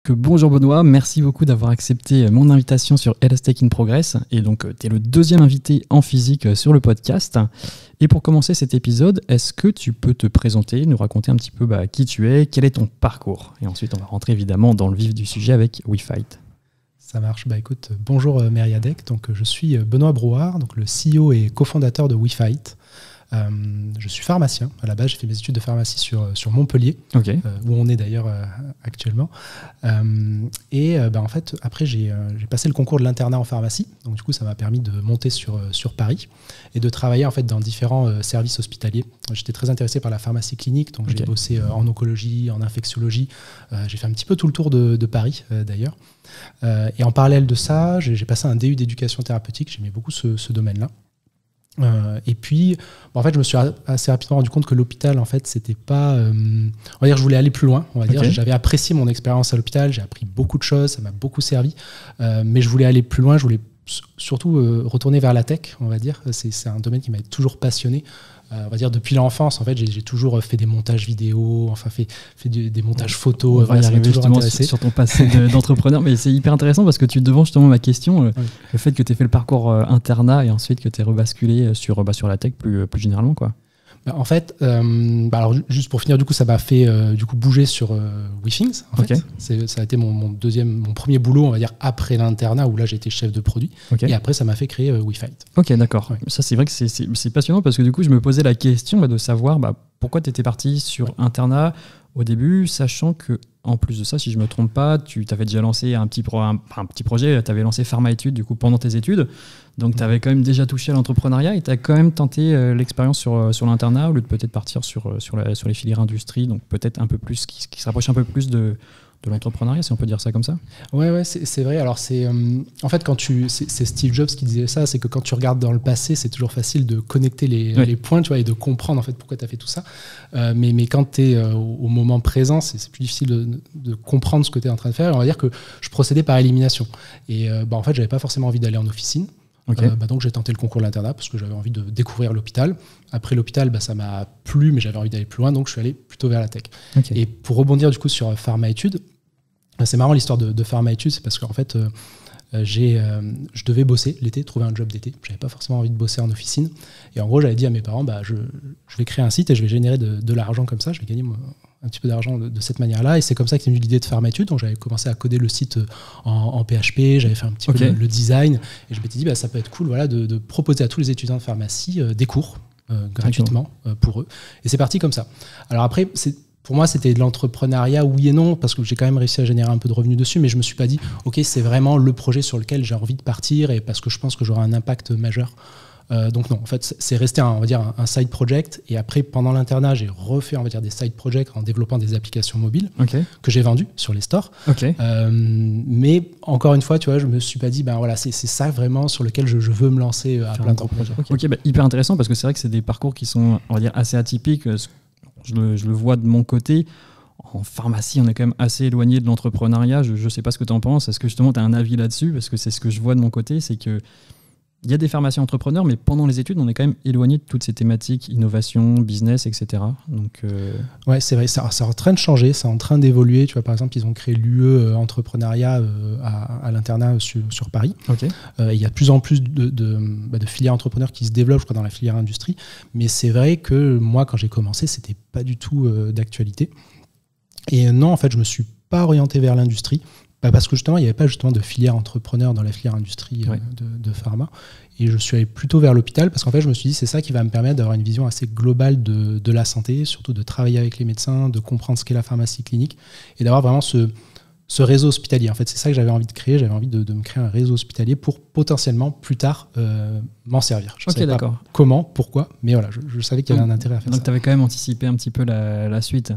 Bonjour Benoît, merci beaucoup d'avoir accepté mon invitation sur Health Tech in Progress. Et donc, tu es le deuxième invité en physique sur le podcast. Et pour commencer cet épisode, est-ce que tu peux te présenter, nous raconter un petit peu qui tu es, quel est ton parcours? Et ensuite, on va rentrer évidemment dans le vif du sujet avec WeFight. Ça marche. Écoute, bonjour Meriadec. Donc, je suis Benoît Brouard, donc le CEO et cofondateur de WeFight. Je suis pharmacien. À la base, j'ai fait mes études de pharmacie sur Montpellier, Okay. Où on est d'ailleurs actuellement. En fait, après, j'ai passé le concours de l'internat en pharmacie. Donc, du coup, ça m'a permis de monter sur Paris et de travailler en fait dans différents services hospitaliers. J'étais très intéressé par la pharmacie clinique, donc j'ai bossé en oncologie, en infectiologie. J'ai fait un petit peu tout le tour de Paris d'ailleurs. Et en parallèle de ça, j'ai passé un DU d'éducation thérapeutique. J'aimais beaucoup ce domaine-là. Et puis, en fait, je me suis assez rapidement rendu compte que l'hôpital, en fait, c'était pas... on va dire, je voulais aller plus loin, on va dire. J'avais apprécié mon expérience à l'hôpital, j'ai appris beaucoup de choses, ça m'a beaucoup servi. Mais je voulais aller plus loin, je voulais surtout retourner vers la tech, on va dire. C'est un domaine qui m'a toujours passionné. On va dire depuis l'enfance, en fait, j'ai toujours fait des montages vidéo, enfin fait des montages photos. On va y arriver justement sur ton passé d'entrepreneur, mais c'est hyper intéressant parce que tu devances justement ma question, le fait que tu aies fait le parcours internat et ensuite que tu aies rebasculé sur la tech plus généralement, quoi. En fait, alors juste pour finir, du coup, ça m'a fait bouger sur WeThings. En fait. Ça a été mon premier boulot, on va dire, après l'internat, où là, j'étais chef de produit. Et après, ça m'a fait créer WeFight. Ok, d'accord. Ouais. Ça, c'est vrai que c'est passionnant parce que du coup, je me posais la question de savoir pourquoi tu étais parti sur internat au début, sachant que en plus de ça, si je ne me trompe pas, tu t'avais déjà lancé un petit projet, tu avais lancé Pharma-Études du coup, pendant tes études. Donc, tu avais quand même déjà touché à l'entrepreneuriat et tu as quand même tenté l'expérience sur l'internat au lieu de peut-être partir sur les filières industrie, donc peut-être un peu plus, qui se rapproche un peu plus de l'entrepreneuriat, si on peut dire ça comme ça. Ouais, c'est vrai. Alors, en fait, c'est Steve Jobs qui disait ça, c'est que quand tu regardes dans le passé, c'est toujours facile de connecter les points, tu vois, et de comprendre en fait pourquoi tu as fait tout ça. Mais quand tu es au moment présent, c'est plus difficile de comprendre ce que tu es en train de faire. Et on va dire que je procédais par élimination. Et en fait, j'avais pas forcément envie d'aller en officine. Donc j'ai tenté le concours de l'internat parce que j'avais envie de découvrir l'hôpital. Après l'hôpital, ça m'a plu, mais j'avais envie d'aller plus loin, donc je suis allé plutôt vers la tech. Et pour rebondir du coup sur Pharma-Études, c'est marrant l'histoire de Pharma-Études, c'est parce qu'en fait, je devais bosser l'été, trouver un job d'été. J'avais pas forcément envie de bosser en officine. Et en gros, j'avais dit à mes parents, je vais créer un site et je vais générer de l'argent comme ça. Je vais gagner un petit peu d'argent de cette manière-là. Et c'est comme ça qu'est venue l'idée de Pharma-Études. Donc j'avais commencé à coder le site en PHP, j'avais fait un petit peu le design. Et je m'étais dit, ça peut être cool de proposer à tous les étudiants de pharmacie des cours gratuitement pour eux. Et c'est parti comme ça. Alors après, pour moi, c'était de l'entrepreneuriat, oui et non, parce que j'ai quand même réussi à générer un peu de revenus dessus, mais je me suis pas dit, ok, c'est vraiment le projet sur lequel j'ai envie de partir et parce que je pense que j'aurai un impact majeur. Donc non, en fait, c'est resté un side project. Et après, pendant l'internat, j'ai refait, des side projects en développant des applications mobiles que j'ai vendues sur les stores. Mais encore une fois, tu vois, je me suis pas dit, c'est ça vraiment sur lequel je veux me lancer à plein temps. Hyper intéressant parce que c'est vrai que c'est des parcours qui sont, on va dire, assez atypiques. Je le vois de mon côté. En pharmacie, on est quand même assez éloigné de l'entrepreneuriat. Je ne sais pas ce que tu en penses. Est-ce que justement tu as un avis là-dessus? Parce que c'est ce que je vois de mon côté, c'est qu'il y a des pharmaciens entrepreneurs, mais pendant les études, on est quand même éloigné de toutes ces thématiques, innovation, business, etc. Donc, ouais, c'est vrai, ça est en train de changer, c'est en train d'évoluer. Tu vois, par exemple, ils ont créé l'UE entrepreneuriat à l'internat sur Paris. Il y a de plus en plus de filières entrepreneurs qui se développent, je crois, dans la filière industrie. Mais c'est vrai que moi, quand j'ai commencé, c'était pas du tout d'actualité. Et non, en fait, je me suis pas orienté vers l'industrie. Parce que justement, il n'y avait pas de filière entrepreneur dans la filière industrie de pharma. Et je suis allé plutôt vers l'hôpital parce qu'en fait, je me suis dit, c'est ça qui va me permettre d'avoir une vision assez globale de la santé, surtout de travailler avec les médecins, de comprendre ce qu'est la pharmacie clinique et d'avoir vraiment ce réseau hospitalier. En fait, c'est ça que j'avais envie de créer. J'avais envie de me créer un réseau hospitalier pour potentiellement, plus tard, m'en servir. Je ne savais pas comment, pourquoi, mais voilà, je savais qu'il y avait un intérêt à faire ça. Donc, tu avais quand même anticipé un petit peu la suite.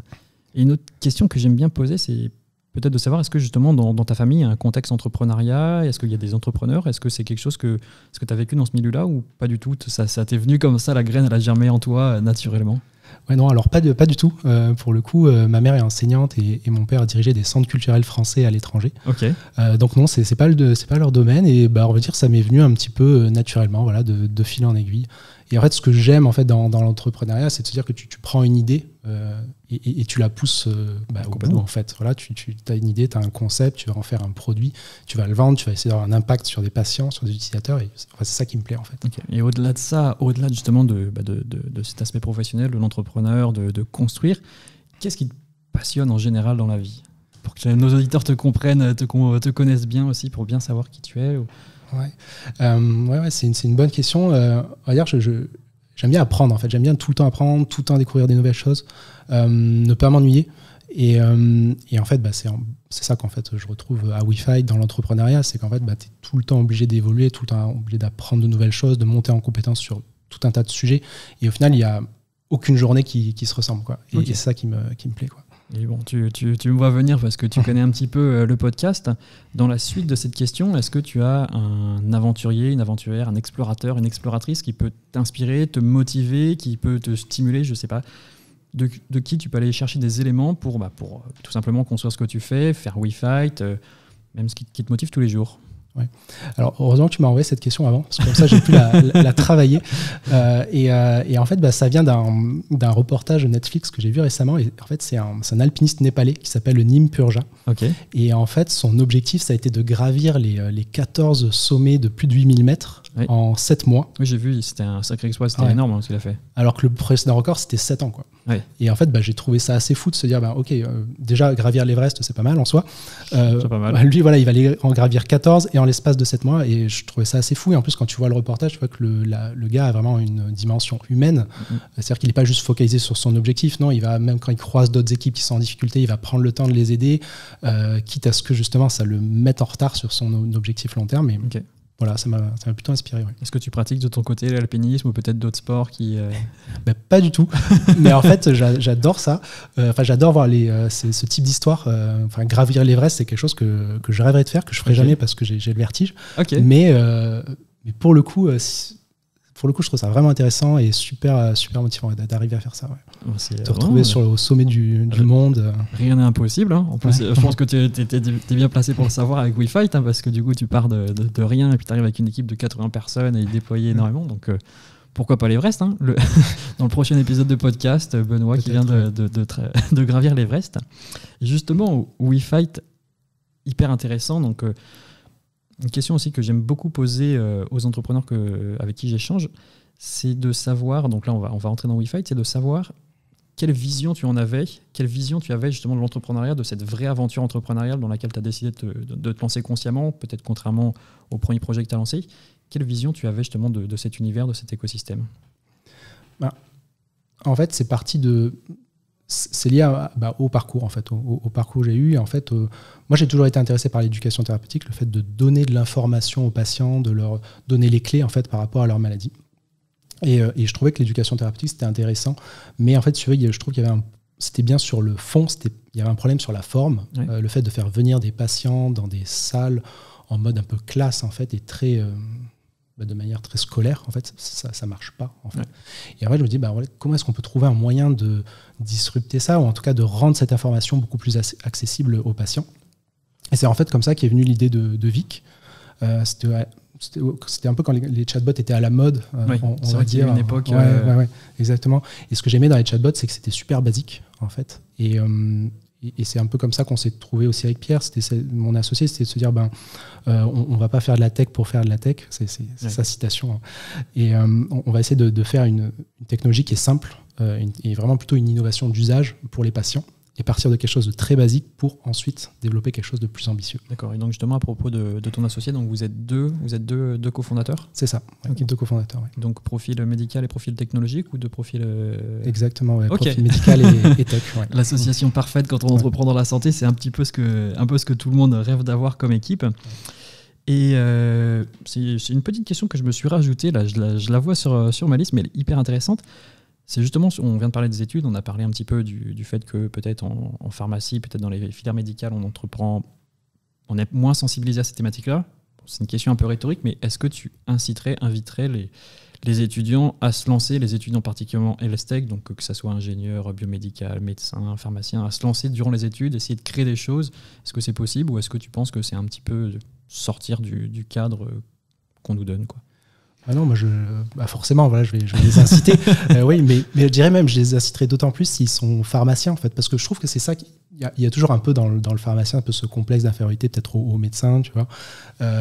Et une autre question que j'aime bien poser, c'est peut-être de savoir, est-ce que justement dans ta famille, il y a un contexte entrepreneuriat? Est-ce qu'il y a des entrepreneurs? Est-ce que c'est quelque chose que tu as vécu dans ce milieu-là ou pas du tout? Ça t'est venu comme ça, la graine, elle a germé en toi naturellement? Ouais, non, alors pas du tout. Pour le coup, ma mère est enseignante et mon père dirigeait des centres culturels français à l'étranger. Ok. Donc non, c'est pas leur domaine. Et on va dire ça m'est venu un petit peu naturellement, voilà, de fil en aiguille. Et en fait, ce que j'aime en fait dans l'entrepreneuriat, c'est de se dire que tu prends une idée et tu la pousses au bout. En fait, voilà, tu as une idée, tu as un concept, tu vas en faire un produit, tu vas le vendre, tu vas essayer d'avoir un impact sur des patients, sur des utilisateurs. Et c'est ça qui me plaît en fait. Okay. Et au-delà de ça, au-delà justement de cet aspect professionnel, de l'entrepreneur, de construire, qu'est-ce qui te passionne en général dans la vie? Pour que nos auditeurs te comprennent, te connaissent bien aussi, pour bien savoir qui tu es. Ouais, c'est une bonne question. On va dire, j'aime bien apprendre en fait. J'aime bien tout le temps apprendre, tout le temps découvrir des nouvelles choses, ne pas m'ennuyer. Et en fait, c'est ça qu'en fait je retrouve à WeFight dans l'entrepreneuriat, c'est qu'en fait, tu es tout le temps obligé d'évoluer, tout le temps obligé d'apprendre de nouvelles choses, de monter en compétence sur tout un tas de sujets. Et au final, il n'y a aucune journée qui se ressemble, quoi. Et c'est ça qui me plaît, quoi. Et bon, tu me vois venir parce que tu connais un petit peu le podcast. Dans la suite de cette question, est-ce que tu as un aventurier, une aventurière, un explorateur, une exploratrice qui peut t'inspirer, te motiver, qui peut te stimuler, je ne sais pas, de qui tu peux aller chercher des éléments pour tout simplement construire ce que tu fais, faire WeFight, même ce qui te motive tous les jours? Ouais. Alors heureusement que tu m'as envoyé cette question avant, parce que comme ça j'ai pu la travailler. Et en fait, ça vient d'un reportage de Netflix que j'ai vu récemment. Et en fait, c'est un alpiniste népalais qui s'appelle le Nim Purja. Okay. Et en fait, son objectif, ça a été de gravir les 14 sommets de plus de 8000 mètres en 7 mois. Oui, j'ai vu, c'était un sacré exploit, c'était énorme ce qu'il a fait. Alors que le précédent record, c'était 7 ans, quoi. Ouais. Et en fait, j'ai trouvé ça assez fou de se dire, déjà gravir l'Everest, c'est pas mal en soi. C'est pas mal. Lui, voilà, il va aller en gravir 14 et en l'espace de 7 mois. Et je trouvais ça assez fou. Et en plus, quand tu vois le reportage, tu vois que le gars a vraiment une dimension humaine. C'est-à-dire qu'il n'est pas juste focalisé sur son objectif. Non, il va, même quand il croise d'autres équipes qui sont en difficulté, il va prendre le temps de les aider, quitte à ce que justement ça le mette en retard sur son objectif long terme. Et voilà, ça m'a plutôt inspiré. Ouais. Est-ce que tu pratiques de ton côté l'alpinisme ou peut-être d'autres sports qui... Pas du tout. Mais en fait, j'adore ça. J'adore voir ce type d'histoire. Gravir l'Everest, c'est quelque chose que je rêverais de faire, que je ne ferai jamais parce que j'ai le vertige. Okay. Mais pour le coup, je trouve ça vraiment intéressant et super motivant d'arriver à faire ça. Ouais. Te retrouver au sommet du monde. Rien n'est impossible. Hein. En plus, je pense que tu es bien placé pour le savoir avec WeFight, parce que du coup, tu pars de rien et puis tu arrives avec une équipe de 80 personnes et déployer énormément. Donc, pourquoi pas l'Everest, hein. Dans le prochain épisode de podcast, Benoît qui vient de gravir l'Everest. Et justement, WeFight, hyper intéressant. Donc, une question aussi que j'aime beaucoup poser aux entrepreneurs avec qui j'échange, c'est de savoir, donc là on va entrer dans WeFight, c'est de savoir quelle vision tu en avais, quelle vision tu avais justement de l'entrepreneuriat, de cette vraie aventure entrepreneuriale dans laquelle tu as décidé de te lancer consciemment, peut-être contrairement au premier projet que tu as lancé. Quelle vision tu avais justement de cet univers, de cet écosystème? En fait, c'est lié au parcours, en fait, au parcours que j'ai eu. Et en fait, moi, j'ai toujours été intéressé par l'éducation thérapeutique, le fait de donner de l'information aux patients, de leur donner les clés en fait, par rapport à leur maladie. Et je trouvais que l'éducation thérapeutique, c'était intéressant. Mais en fait, je trouve qu'il y avait c'était bien sur le fond, il y avait un problème sur la forme. Le fait de faire venir des patients dans des salles en mode un peu classe, en fait, et très... de manière très scolaire, en fait, ça marche pas, en fait. Et en fait, je me dis, comment est-ce qu'on peut trouver un moyen de disrupter ça, ou en tout cas de rendre cette information beaucoup plus accessible aux patients. Et c'est en fait comme ça qu'est venue l'idée de Vic. C'était un peu quand les chatbots étaient à la mode, on va dire. Une époque. Ouais, exactement. Et ce que j'aimais dans les chatbots, c'est que c'était super basique, en fait. Et c'est un peu comme ça qu'on s'est trouvé aussi avec Pierre. Mon associé, c'était de se dire, on va pas faire de la tech pour faire de la tech. C'est sa citation. Hein. Et on va essayer de faire une technologie qui est simple et vraiment plutôt une innovation d'usage pour les patients, et partir de quelque chose de très basique pour ensuite développer quelque chose de plus ambitieux. D'accord. Et donc justement, à propos de ton associé, donc vous êtes deux cofondateurs? C'est ça, okay. 2 cofondateurs. Ouais. Donc profil médical et profil technologique, ou de profil... Exactement, ouais, okay. Profil médical et tech. Ouais. L'association parfaite quand on entreprend dans la santé, c'est un peu ce que tout le monde rêve d'avoir comme équipe. Et c'est une petite question que je me suis rajoutée, là, je la vois sur ma liste, mais elle est hyper intéressante. C'est justement, on vient de parler des études, on a parlé un petit peu du fait que peut-être en pharmacie, peut-être dans les filières médicales, on est moins sensibilisé à ces thématiques-là. c'est une question un peu rhétorique, mais est-ce que tu inviterais les étudiants à se lancer, les étudiants particulièrement LSTech, donc que ce soit ingénieur, biomédical, médecin, pharmacien, à se lancer durant les études, essayer de créer des choses? Est-ce que c'est possible ou est-ce que tu penses que c'est un petit peu sortir du cadre qu'on nous donne, quoi? Ah non, moi forcément, voilà, je vais les inciter. Oui, mais je dirais même, je les inciterai d'autant plus s'ils sont pharmaciens, en fait, parce que je trouve que c'est ça il y a toujours un peu dans le pharmacien un peu ce complexe d'infériorité peut-être au médecin, tu vois.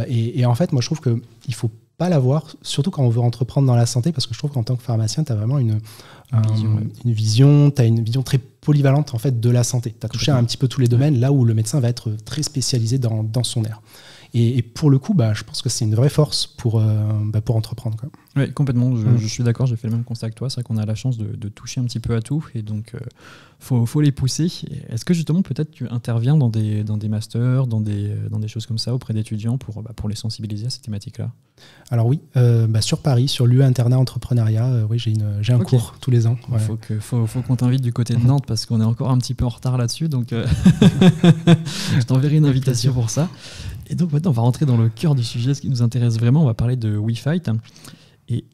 Et en fait, moi, je trouve qu'il faut pas l'avoir, surtout quand on veut entreprendre dans la santé, parce que je trouve qu'en tant que pharmacien, tu as vraiment une vision, tu as une vision très polyvalente en fait de la santé. Tu as touché un petit peu tous les domaines, là où le médecin va être très spécialisé dans son aire. Et pour le coup, je pense que c'est une vraie force pour entreprendre, quoi. Oui, complètement. Je suis d'accord, j'ai fait le même constat que toi. C'est vrai qu'on a la chance de toucher un petit peu à tout. Et donc, faut les pousser. Est-ce que justement, peut-être, tu interviens dans des masters, dans des choses comme ça, auprès d'étudiants pour les sensibiliser à ces thématiques-là? Alors oui, sur Paris, sur l'UE Internat Entrepreneuriat, oui, j'ai un cours tous les ans. Ouais. Faut qu'on t'invite du côté de Nantes parce qu'on est encore un petit peu en retard là-dessus. Donc, je t'enverrai une invitation pour ça. Et donc maintenant, on va rentrer dans le cœur du sujet, ce qui nous intéresse vraiment. On va parler de WeFight. Et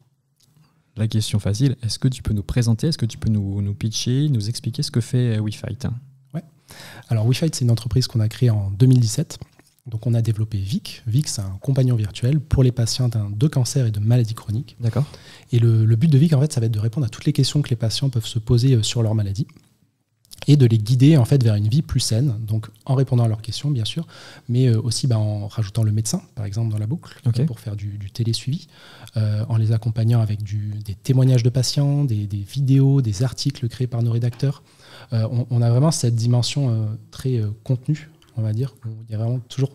la question facile, est-ce que tu peux nous présenter, est-ce que tu peux nous pitcher, nous expliquer ce que fait WeFight? Ouais. Alors WeFight, c'est une entreprise qu'on a créée en 2017. Donc on a développé Vic. Vic, c'est un compagnon virtuel pour les patients atteints de cancer et de maladies chroniques. D'accord. Et le but de Vic, en fait, ça va être de répondre à toutes les questions que les patients peuvent se poser sur leur maladie, et de les guider en fait vers une vie plus saine, donc en répondant à leurs questions bien sûr, mais aussi en rajoutant le médecin par exemple dans la boucle, pour faire du télésuivi, en les accompagnant avec des témoignages de patients, des vidéos, des articles créés par nos rédacteurs. On a vraiment cette dimension très contenue, on va dire. Il y a vraiment toujours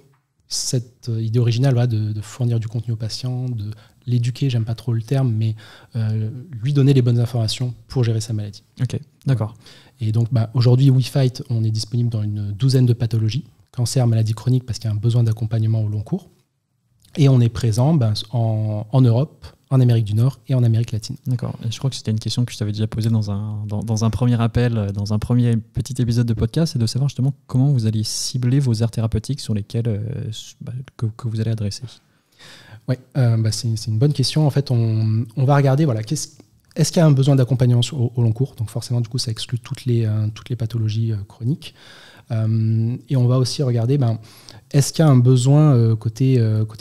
cette idée originale de fournir du contenu aux patients, de l'éduquer, j'aime pas trop le terme, mais lui donner les bonnes informations pour gérer sa maladie. Ok, d'accord. Et donc aujourd'hui, WeFight, on est disponible dans une douzaine de pathologies, cancer, maladie chronique, parce qu'il y a un besoin d'accompagnement au long cours. Et on est présent en Europe, en Amérique du Nord et en Amérique latine. D'accord. Et je crois que c'était une question que je t'avais déjà posée dans un premier appel, dans un premier petit épisode de podcast, c'est de savoir justement comment vous alliez cibler vos aires thérapeutiques sur lesquelles que vous allez adresser. Oui, c'est une bonne question. En fait, on va regarder, est-ce qu'il y a un besoin d'accompagnement au long cours? Donc forcément, du coup, ça exclut toutes les pathologies chroniques. Et on va aussi regarder, est-ce qu'il y a un besoin côté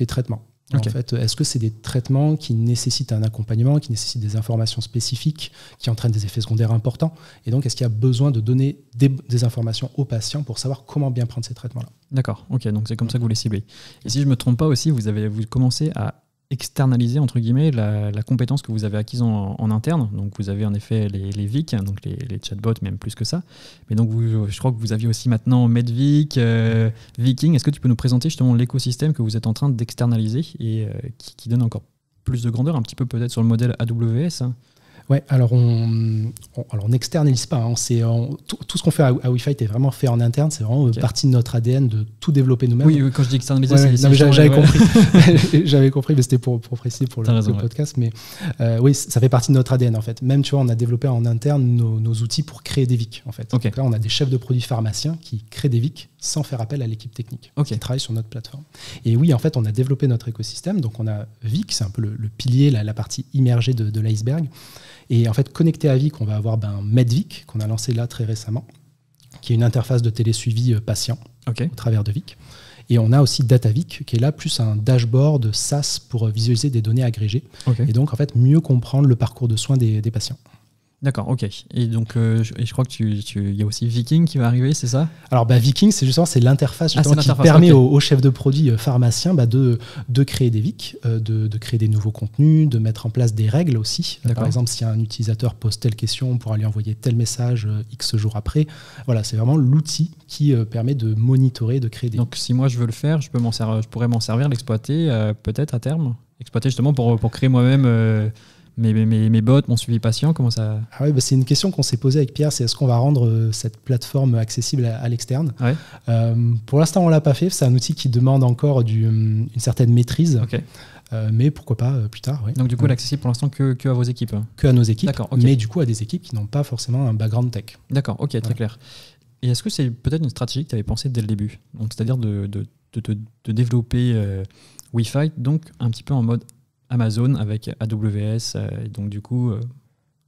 traitement? Okay. En fait, est-ce que c'est des traitements qui nécessitent un accompagnement, qui nécessitent des informations spécifiques, qui entraînent des effets secondaires importants? Et donc, est-ce qu'il y a besoin de donner des informations aux patients pour savoir comment bien prendre ces traitements-là? D'accord, ok, donc c'est comme ça que vous les ciblez. Et si je ne me trompe pas aussi, vous commencez à externaliser entre guillemets la compétence que vous avez acquise en interne. Donc vous avez en effet les VIC, donc les chatbots, même plus que ça. Mais donc je crois que vous aviez aussi maintenant MedVic, Viking. Est-ce que tu peux nous présenter justement l'écosystème que vous êtes en train d'externaliser et qui donne encore plus de grandeur, un petit peu peut-être sur le modèle AWS, hein? Ouais, alors on n'externalise pas. Hein. Tout ce qu'on fait à WeFight est vraiment fait en interne. C'est vraiment partie de notre ADN de tout développer nous-mêmes. Oui, quand je dis externaliser, j'avais compris. J'avais compris, mais c'était pour préciser pour le podcast. Mais oui, ça fait partie de notre ADN en fait. Même, tu vois, on a développé en interne nos outils pour créer des VIC en fait. Okay. Donc là, on a des chefs de produits pharmaciens qui créent des VIC sans faire appel à l'équipe technique qui travaille sur notre plateforme. Et oui, en fait, on a développé notre écosystème. Donc on a VIC, c'est un peu le pilier, la partie immergée de l'iceberg. Et en fait, connecté à Vic, on va avoir MedVic, qu'on a lancé là très récemment, qui est une interface de télésuivi patient au travers de Vic. Et on a aussi DataVic, qui est là plus un dashboard SaaS pour visualiser des données agrégées. Et donc, en fait, mieux comprendre le parcours de soins des patients. D'accord, ok. Et donc, je crois que il y a aussi Viking qui va arriver, c'est ça? Alors, Viking, c'est l'interface qui permet aux chefs de produits pharmaciens de créer des VIC, de créer des nouveaux contenus, de mettre en place des règles aussi. Par exemple, si un utilisateur pose telle question, on pourra lui envoyer tel message X jours après. Voilà, c'est vraiment l'outil qui permet de monitorer, de créer des Donc, si moi je veux le faire, je pourrais m'en servir, l'exploiter peut-être à terme? Exploiter justement pour créer moi-même... Mes bots, mon suivi patient, comment ça... C'est une question qu'on s'est posée avec Pierre, c'est est-ce qu'on va rendre cette plateforme accessible à l'externe? Pour l'instant, on ne l'a pas fait, c'est un outil qui demande encore une certaine maîtrise, mais pourquoi pas plus tard. Donc du coup, elle est accessible pour l'instant que à vos équipes? Que à nos équipes, mais du coup à des équipes qui n'ont pas forcément un background tech. D'accord, ok, très clair. Et est-ce que c'est peut-être une stratégie que tu avais pensée dès le début? Donc, c'est-à-dire de développer WeFight, donc un petit peu en mode Amazon avec AWS, et donc du coup,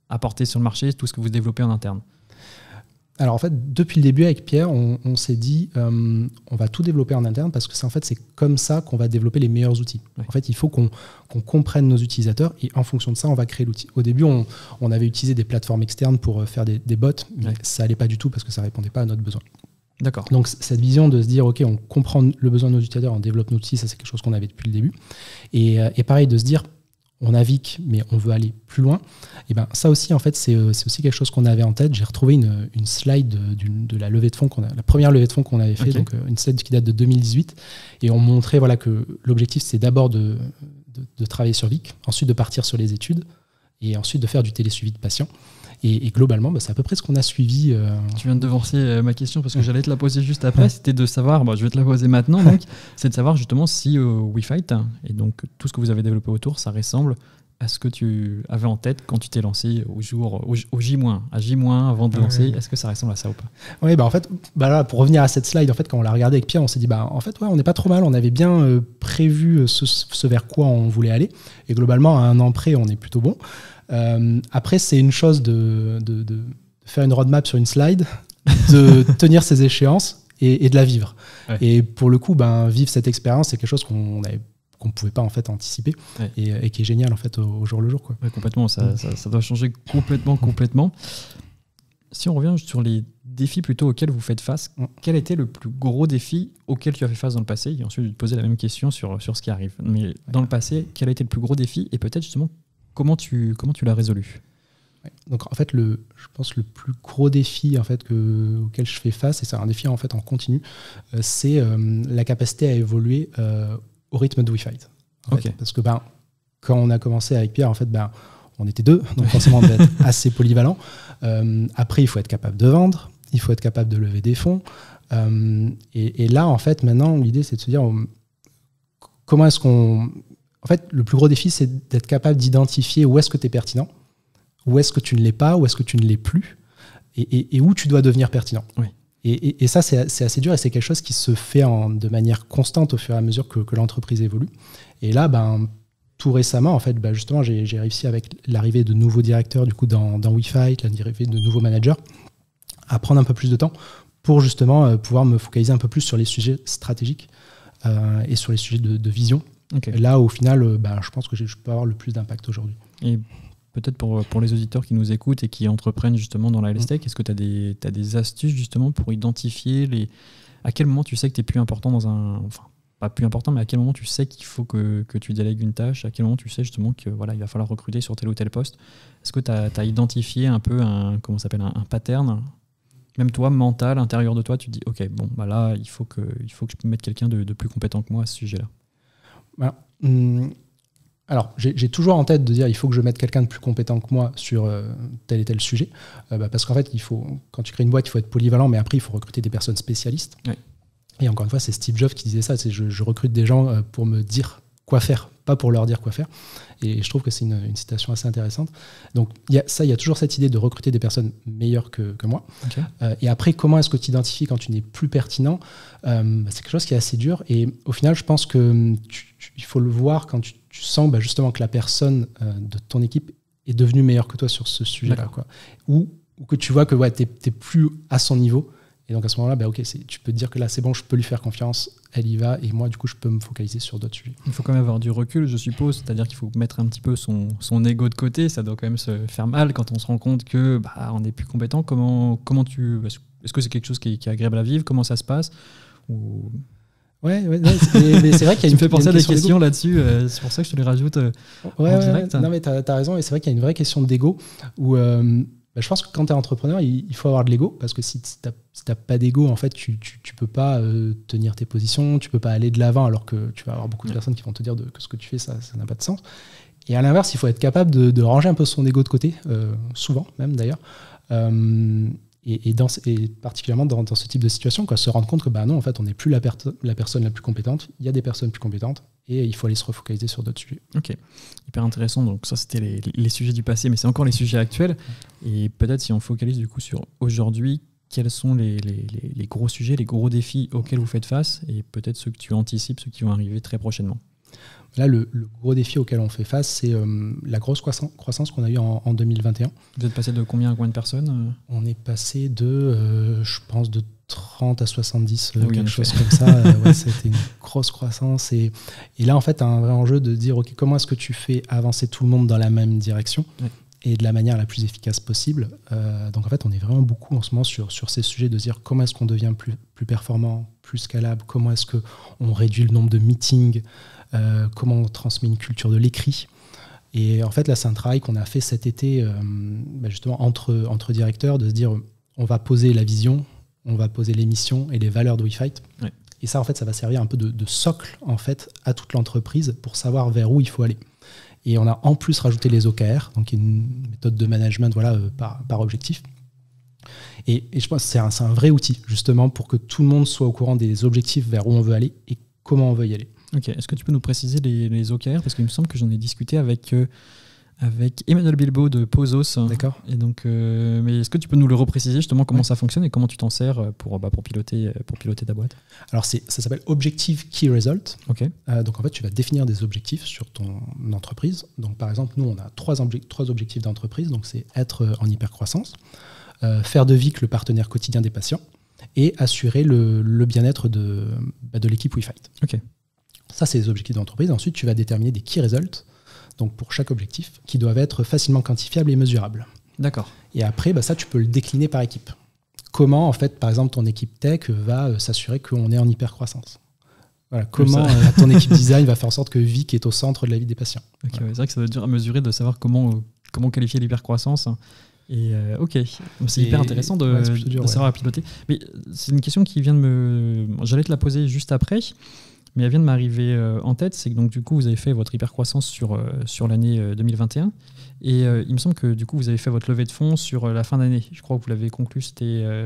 apporter sur le marché tout ce que vous développez en interne. Alors en fait, depuis le début avec Pierre, on s'est dit on va tout développer en interne parce que c'est comme ça qu'on va développer les meilleurs outils. Ouais. En fait, il faut qu'on comprenne nos utilisateurs et en fonction de ça, on va créer l'outil. Au début, on avait utilisé des plateformes externes pour faire des bots, mais ça n'allait pas du tout parce que ça ne répondait pas à notre besoin. D'accord. Donc cette vision de se dire ok, on comprend le besoin de nos utilisateurs, on développe nos outils, ça c'est quelque chose qu'on avait depuis le début. Et pareil, de se dire on navigue, mais on veut aller plus loin. Et ben ça aussi, en fait, c'est aussi quelque chose qu'on avait en tête. J'ai retrouvé une slide de la levée de fonds la première levée de fonds qu'on avait fait, donc une slide qui date de 2018, et on montrait voilà que l'objectif c'est d'abord de travailler sur Vic, ensuite de partir sur les études, et ensuite de faire du télésuivi de patients. Et globalement, c'est à peu près ce qu'on a suivi. Tu viens de devancer ma question parce que j'allais te la poser juste après. C'était de savoir, je vais te la poser maintenant, donc, c'est de savoir justement si WeFight et donc tout ce que vous avez développé autour, ça ressemble à ce que tu avais en tête quand tu t'es lancé au J-, à J- avant de lancer. Est-ce que ça ressemble à ça ou pas? Oui, en fait, là, pour revenir à cette slide, en fait, quand on l'a regardé avec Pierre, on s'est dit, en fait, on n'est pas trop mal. On avait bien prévu ce vers quoi on voulait aller. Et globalement, à un an près, on est plutôt bon. Après, c'est une chose de faire une roadmap sur une slide, de tenir ses échéances et de la vivre. Ouais. Et pour le coup, vivre cette expérience, c'est quelque chose qu'on ne pouvait pas en fait anticiper et qui est génial en fait au jour le jour. Quoi. Ouais, complètement, ça doit changer complètement. Si on revient sur les défis plutôt auxquels vous faites face, quel était le plus gros défi auquel tu as fait face dans le passé? Et ensuite, je vais te poser la même question sur ce qui arrive. Mais dans le passé, quel a été le plus gros défi et peut-être justement comment tu l'as résolu? Donc en fait, je pense le plus gros défi en fait auquel je fais face, et c'est un défi en fait en continu, c'est la capacité à évoluer au rythme de WeFight. Parce que quand on a commencé avec Pierre, en fait, on était deux, donc forcément on devait être assez polyvalent. Après, il faut être capable de vendre, il faut être capable de lever des fonds. Et là, en fait, maintenant, l'idée, c'est de se dire comment est-ce qu'on... En fait, le plus gros défi, c'est d'être capable d'identifier où est-ce que tu es pertinent, où est-ce que tu ne l'es pas, où est-ce que tu ne l'es plus, et où tu dois devenir pertinent. Oui. Et ça, c'est assez dur, et c'est quelque chose qui se fait de manière constante au fur et à mesure que l'entreprise évolue. Et là, tout récemment, en fait, justement, j'ai réussi avec l'arrivée de nouveaux directeurs du coup, dans WeFight, l'arrivée de nouveaux managers, à prendre un peu plus de temps pour justement pouvoir me focaliser un peu plus sur les sujets stratégiques et sur les sujets de vision. Okay. Là, au final, je pense que je peux avoir le plus d'impact aujourd'hui. Et peut-être pour les auditeurs qui nous écoutent et qui entreprennent justement dans la health tech, est-ce que tu as des astuces justement pour identifier à quel moment tu sais que tu es plus important enfin, pas plus important, mais à quel moment tu sais qu'il faut que tu délègues une tâche, à quel moment tu sais justement que voilà, il va falloir recruter sur tel ou tel poste? Est-ce que tu as identifié un peu un pattern, même toi, mental, intérieur de toi, tu te dis ok, là, il faut que je mette quelqu'un de plus compétent que moi à ce sujet-là? Alors, j'ai toujours en tête de dire il faut que je mette quelqu'un de plus compétent que moi sur tel et tel sujet. Parce qu'en fait, quand tu crées une boîte, il faut être polyvalent, mais après, il faut recruter des personnes spécialistes. Oui. Et encore une fois, c'est Steve Jobs qui disait ça, je recrute des gens pour me dire quoi faire, pas pour leur dire quoi faire. Et je trouve que c'est une citation assez intéressante. Donc, il y a toujours cette idée de recruter des personnes meilleures que moi. Okay. Et après, comment est-ce que tu identifies quand tu n'es plus pertinent? C'est quelque chose qui est assez dur. Et au final, je pense qu'il faut le voir quand tu sens justement que la personne de ton équipe est devenue meilleure que toi sur ce sujet-là. Quoi. Ou que tu vois que tu n'es plus à son niveau. Et donc à ce moment-là, tu peux te dire que là, c'est bon, je peux lui faire confiance, elle y va, et moi, du coup, je peux me focaliser sur d'autres sujets. Il faut quand même avoir du recul, je suppose, c'est-à-dire qu'il faut mettre un petit peu son ego de côté, ça doit quand même se faire mal quand on se rend compte que on n'est plus compétent. Est-ce que c'est quelque chose qui est agréable à vivre? Comment ça se passe? Ouais, mais c'est vrai qu'il y a tu me fais penser à des questions là-dessus, c'est pour ça que je te les rajoute en direct. Non, mais t'as raison, et c'est vrai qu'il y a une vraie question d'ego où... je pense que quand tu es entrepreneur, il faut avoir de l'ego, parce que si tu n'as pas d'ego, en fait, tu peux pas tenir tes positions, tu peux pas aller de l'avant, alors que tu vas avoir beaucoup de personnes qui vont te dire que ce que tu fais, ça n'a pas de sens. Et à l'inverse, il faut être capable de ranger un peu son ego de côté, souvent même d'ailleurs, et particulièrement dans ce type de situation, se rendre compte que non, en fait, on n'est plus la personne la plus compétente, il y a des personnes plus compétentes, et il faut aller se refocaliser sur d'autres sujets. Ok, hyper intéressant. Donc ça, c'était les sujets du passé, mais c'est encore les sujets actuels. Et peut-être si on focalise du coup sur aujourd'hui, quels sont les gros sujets, les gros défis auxquels vous faites face, et peut-être ceux que tu anticipes, ceux qui vont arriver très prochainement? Là, le gros défi auquel on fait face, c'est la grosse croissance qu'on a eue en 2021. Vous êtes passé de combien à combien de personnes? On est passé je pense, de 30 à 70, oui, quelque chose comme ça. Ouais, c'était une grosse croissance. Et là, en fait, un vrai enjeu de dire, OK, comment est-ce que tu fais avancer tout le monde dans la même direction et de la manière la plus efficace possible. Donc, en fait, on est vraiment beaucoup en ce moment sur ces sujets de dire comment est-ce qu'on devient plus performant, plus scalable, comment est-ce qu'on réduit le nombre de meetings, comment on transmet une culture de l'écrit. Et en fait, là, c'est un travail qu'on a fait cet été, justement, entre directeurs, de se dire, on va poser la vision, on va poser les missions et les valeurs de WeFight. Ouais. Et ça, en fait, ça va servir un peu de socle, en fait, à toute l'entreprise pour savoir vers où il faut aller. Et on a en plus rajouté les OKR, donc une méthode de management par objectif. Et je pense que c'est un vrai outil, justement, pour que tout le monde soit au courant des objectifs vers où on veut aller et comment on veut y aller. Ok, est-ce que tu peux nous préciser les OKR? Parce qu'il me semble que j'en ai discuté avec Emmanuel Bilbao de Pozos. D'accord. Et donc, mais est-ce que tu peux nous le repréciser justement comment ça fonctionne et comment tu t'en sers pour piloter ta boîte? Alors, ça s'appelle Objective Key Result. Okay. Donc, en fait, tu vas définir des objectifs sur ton entreprise. Donc, par exemple, nous, on a trois objectifs d'entreprise. Donc, c'est être en hypercroissance, faire de Vic le partenaire quotidien des patients et assurer le bien-être de l'équipe WeFight. Ok. Ça, c'est les objectifs d'entreprise. Ensuite, tu vas déterminer des Key Results, donc pour chaque objectif, qui doivent être facilement quantifiables et mesurables. D'accord. Et après, ça, tu peux le décliner par équipe. Comment, en fait, par exemple, ton équipe tech va s'assurer qu'on est en hypercroissance. Voilà, comment ton équipe design va faire en sorte que Vic est au centre de la vie des patients. Okay, voilà. C'est vrai que ça doit être dur à mesurer de savoir comment qualifier l'hypercroissance. Et ok, c'est hyper intéressant de savoir à piloter. Mais c'est une question qui vient j'allais te la poser juste après. Mais elle vient de m'arriver en tête, c'est que donc du coup vous avez fait votre hypercroissance sur l'année 2021 et il me semble que du coup vous avez fait votre levée de fonds sur la fin d'année. Je crois que vous l'avez conclu,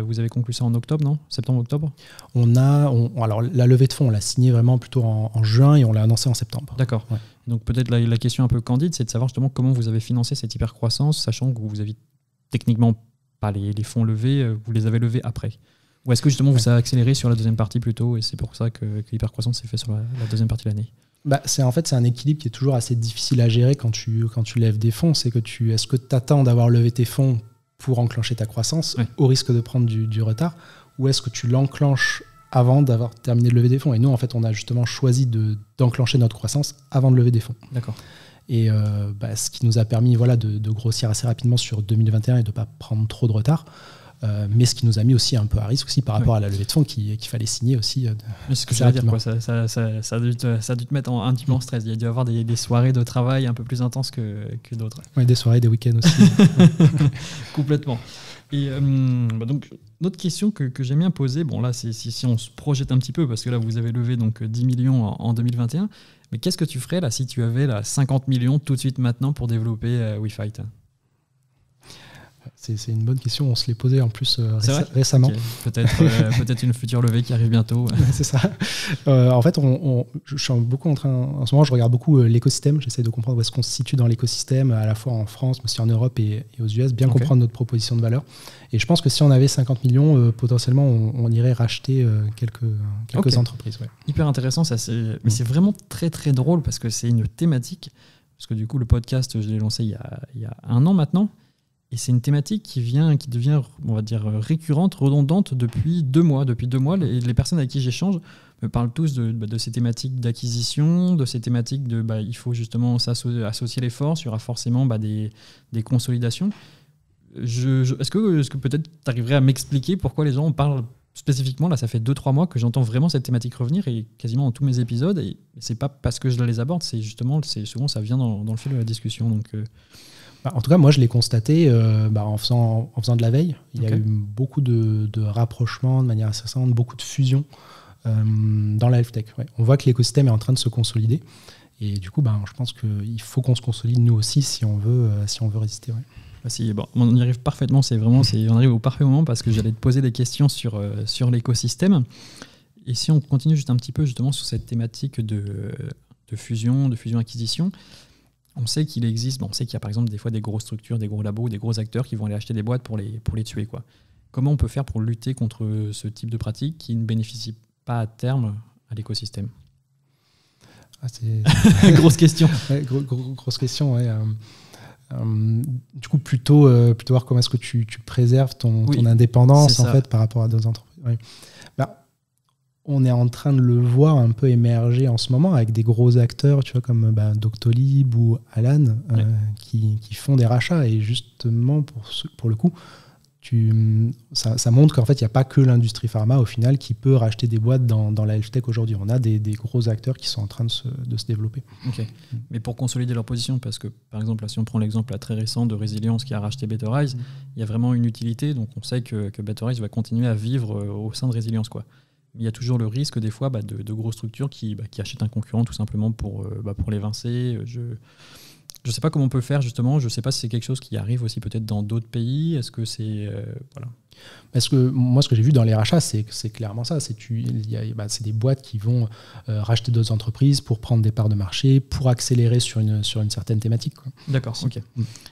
vous avez conclu ça en octobre, non? Septembre-octobre? Alors la levée de fonds, on l'a signée vraiment plutôt en juin et on l'a annoncée en septembre. D'accord. Ouais. Donc peut-être la question un peu candide, c'est de savoir justement comment vous avez financé cette hypercroissance, sachant que vous avez techniquement pas les fonds levés, vous les avez levés après. Ou est-ce que justement vous avez accéléré sur la deuxième partie plutôt et c'est pour ça que l'hypercroissance s'est fait sur la deuxième partie de l'année? C'est un équilibre qui est toujours assez difficile à gérer quand tu lèves des fonds. C'est que est-ce que tu attends d'avoir levé tes fonds pour enclencher ta croissance au risque de prendre du retard, ou est-ce que tu l'enclenches avant d'avoir terminé de lever des fonds? Et nous, en fait, on a justement choisi d'enclencher notre croissance avant de lever des fonds. D'accord. Et ce qui nous a permis de grossir assez rapidement sur 2021 et de ne pas prendre trop de retard. Mais ce qui nous a mis aussi un peu à risque aussi par rapport à la levée de fonds qu'il fallait signer aussi. C'est ce que je veux dire, quoi. Ça a dû te mettre un petit peu en stress. Il y a dû avoir des soirées de travail un peu plus intenses que d'autres. Oui, des soirées, des week-ends aussi. Complètement. Et donc, notre question que j'aime bien poser, bon là, c'est si on se projette un petit peu, parce que là, vous avez levé donc 10 millions en 2021, mais qu'est-ce que tu ferais là si tu avais 50 millions tout de suite maintenant pour développer WeFight? C'est une bonne question, on se l'est posé en plus récemment. Okay. Peut-être une future levée qui arrive bientôt. C'est ça. En fait, je suis beaucoup en ce moment, je regarde beaucoup l'écosystème, j'essaie de comprendre où est-ce qu'on se situe dans l'écosystème, à la fois en France, mais aussi en Europe et aux US, bien comprendre notre proposition de valeur. Et je pense que si on avait 50 millions, potentiellement, on irait racheter quelques entreprises. Ouais. Hyper intéressant, ça, mais c'est vraiment très très drôle parce que c'est une thématique, parce que du coup, le podcast, je l'ai lancé il y a 1 an maintenant. Et c'est une thématique qui devient, on va dire, récurrente, redondante depuis 2 mois. Depuis 2 mois, les personnes avec qui j'échange me parlent tous de ces thématiques d'acquisition, de ces thématiques il faut justement associer les forces, il y aura forcément des consolidations. Est-ce que peut-être tu arriverais à m'expliquer pourquoi les gens en parlent spécifiquement? Là, ça fait 2-3 mois que j'entends vraiment cette thématique revenir et quasiment dans tous mes épisodes. Et c'est pas parce que je les aborde, c'est justement, souvent ça vient dans le fil de la discussion. Donc... En tout cas, moi, je l'ai constaté en faisant de la veille. Il y a eu beaucoup de rapprochements de manière incessante, beaucoup de fusions dans la health tech. Ouais. On voit que l'écosystème est en train de se consolider. Et du coup, je pense qu'il faut qu'on se consolide nous aussi si on veut résister. Ouais. On y arrive parfaitement. On arrive au parfait moment parce que j'allais te poser des questions sur l'écosystème. Et si on continue juste un petit peu justement sur cette thématique de fusion-acquisition, on sait qu'il existe, on sait qu'il y a par exemple des fois des grosses structures, des gros labos, des gros acteurs qui vont aller acheter des boîtes pour les tuer, quoi. Comment on peut faire pour lutter contre ce type de pratique qui ne bénéficie pas à terme à l'écosystème? Grosse question. Ouais, grosse question, ouais. Du coup, plutôt voir comment est-ce que tu préserves ton indépendance en fait, par rapport à d'autres entreprises. Ouais. On est en train de le voir un peu émerger en ce moment avec des gros acteurs, tu vois, comme Doctolib ou Alan, qui font des rachats. Et justement, pour le coup, ça montre qu'en fait, il n'y a pas que l'industrie pharma, au final, qui peut racheter des boîtes dans la health tech aujourd'hui. On a des gros acteurs qui sont en train de se développer. Ok. Mais pour consolider leur position, parce que, par exemple, là, si on prend l'exemple très récent de Resilience qui a racheté Betterrise, il y a vraiment une utilité. Donc, on sait que Betterrise va continuer à vivre au sein de Resilience, quoi. Il y a toujours le risque des fois de grosses structures qui achètent un concurrent tout simplement pour l'évincer. Je ne sais pas comment on peut faire justement. Je ne sais pas si c'est quelque chose qui arrive aussi peut-être dans d'autres pays. Est-ce que c'est... voilà. Parce que moi, ce que j'ai vu dans les rachats, c'est clairement ça. C'est des boîtes qui vont racheter d'autres entreprises pour prendre des parts de marché, pour accélérer sur une certaine thématique, quoi. D'accord, ok.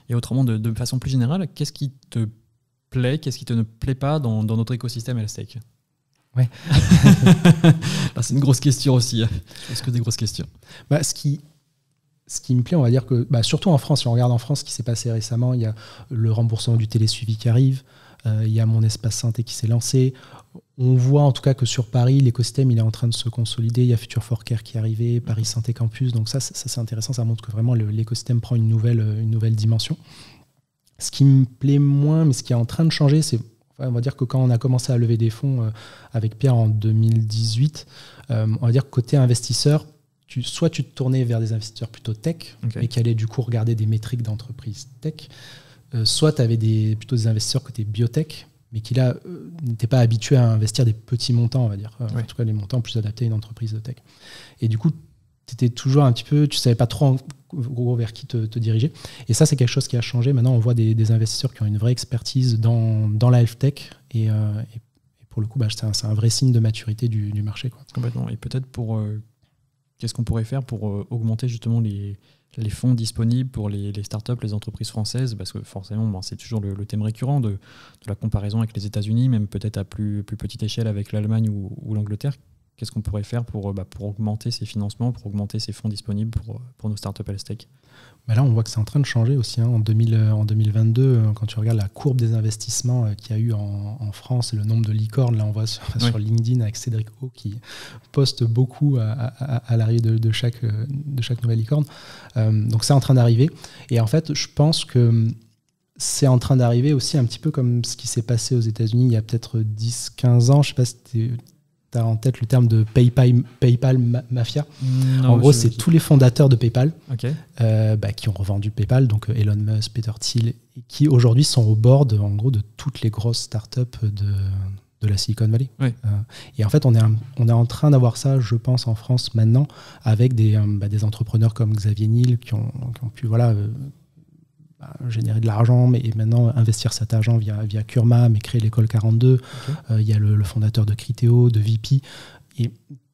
Et autrement, de façon plus générale, qu'est-ce qui te plaît, qu'est-ce qui te ne plaît pas dans notre écosystème health tech ? Ouais. C'est une grosse question aussi. Je pense que des grosses questions. Ce qui me plaît, on va dire que, surtout en France, si on regarde en France ce qui s'est passé récemment, il y a le remboursement du télésuivi qui arrive, il y a Mon Espace Santé qui s'est lancé. On voit en tout cas que sur Paris, l'écosystème il est en train de se consolider. Il y a Future for Care qui est arrivé, Paris Santé Campus. Donc ça c'est intéressant, ça montre que vraiment l'écosystème prend une nouvelle dimension. Ce qui me plaît moins, mais ce qui est en train de changer, c'est... On va dire que quand on a commencé à lever des fonds avec Pierre en 2018, on va dire que côté investisseur, soit tu te tournais vers des investisseurs plutôt tech, mais qui allaient du coup regarder des métriques d'entreprise tech, soit tu avais plutôt des investisseurs côté biotech, mais qui là n'étaient pas habitués à investir des petits montants, on va dire. En tout cas, les montants plus adaptés à une entreprise de tech. Et du coup, tu étais toujours un petit peu, tu savais pas trop vers qui te diriger. Et ça, c'est quelque chose qui a changé. Maintenant, on voit des investisseurs qui ont une vraie expertise dans la health tech. Et pour le coup, c'est un vrai signe de maturité du marché, quoi. Complètement. Et peut-être qu'est-ce qu'on pourrait faire pour augmenter justement les fonds disponibles pour les startups, les entreprises françaises, parce que forcément, c'est toujours le thème récurrent de la comparaison avec les États-Unis, même peut-être à plus petite échelle avec l'Allemagne ou l'Angleterre. Qu'est-ce qu'on pourrait faire pour augmenter ces financements, pour augmenter ces fonds disponibles pour nos startups health tech ? Là, on voit que c'est en train de changer aussi. En 2022, quand tu regardes la courbe des investissements qu'il y a eu en France et le nombre de licornes, là, on voit sur LinkedIn avec Cédric O qui poste beaucoup à l'arrivée de chaque nouvelle licorne. Donc, c'est en train d'arriver. Et en fait, je pense que c'est en train d'arriver aussi un petit peu comme ce qui s'est passé aux États-Unis il y a peut-être 10-15 ans. Je ne sais pas si tu as en tête le terme de PayPal Mafia. Non, en gros, c'est tous les fondateurs de PayPal qui ont revendu PayPal, donc Elon Musk, Peter Thiel, et qui aujourd'hui sont au board en gros, de toutes les grosses startups de la Silicon Valley. Oui. Et en fait, on est en train d'avoir ça, je pense, en France maintenant, avec des entrepreneurs comme Xavier Niel qui ont pu générer de l'argent et maintenant investir cet argent via Kurma, mais créer l'école 42. Il y a le fondateur de Criteo, de VP. Et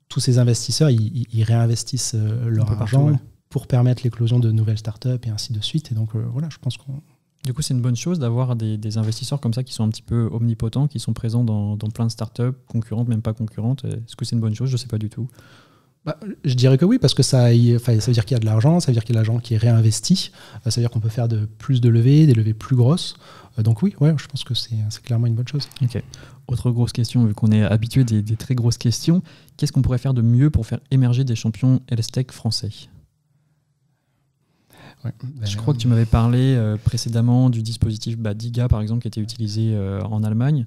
tous ces investisseurs, ils réinvestissent leur argent pour permettre l'éclosion de nouvelles startups et ainsi de suite. Et donc, je pense qu'on... Du coup, c'est une bonne chose d'avoir des investisseurs comme ça qui sont un petit peu omnipotents, qui sont présents dans plein de startups, concurrentes, même pas concurrentes. Est-ce que c'est une bonne chose ? Je ne sais pas du tout. Je dirais que oui, parce que ça veut dire qu'il y a de l'argent, ça veut dire qu'il y a de l'argent qui est réinvesti, ça veut dire qu'on peut faire plus de levées, des levées plus grosses. Donc oui, je pense que c'est clairement une bonne chose. Ok. Autre grosse question, vu qu'on est habitué des très grosses questions, qu'est-ce qu'on pourrait faire de mieux pour faire émerger des champions health tech français ? Je crois que tu m'avais parlé précédemment du dispositif DIGA, par exemple, qui était utilisé en Allemagne.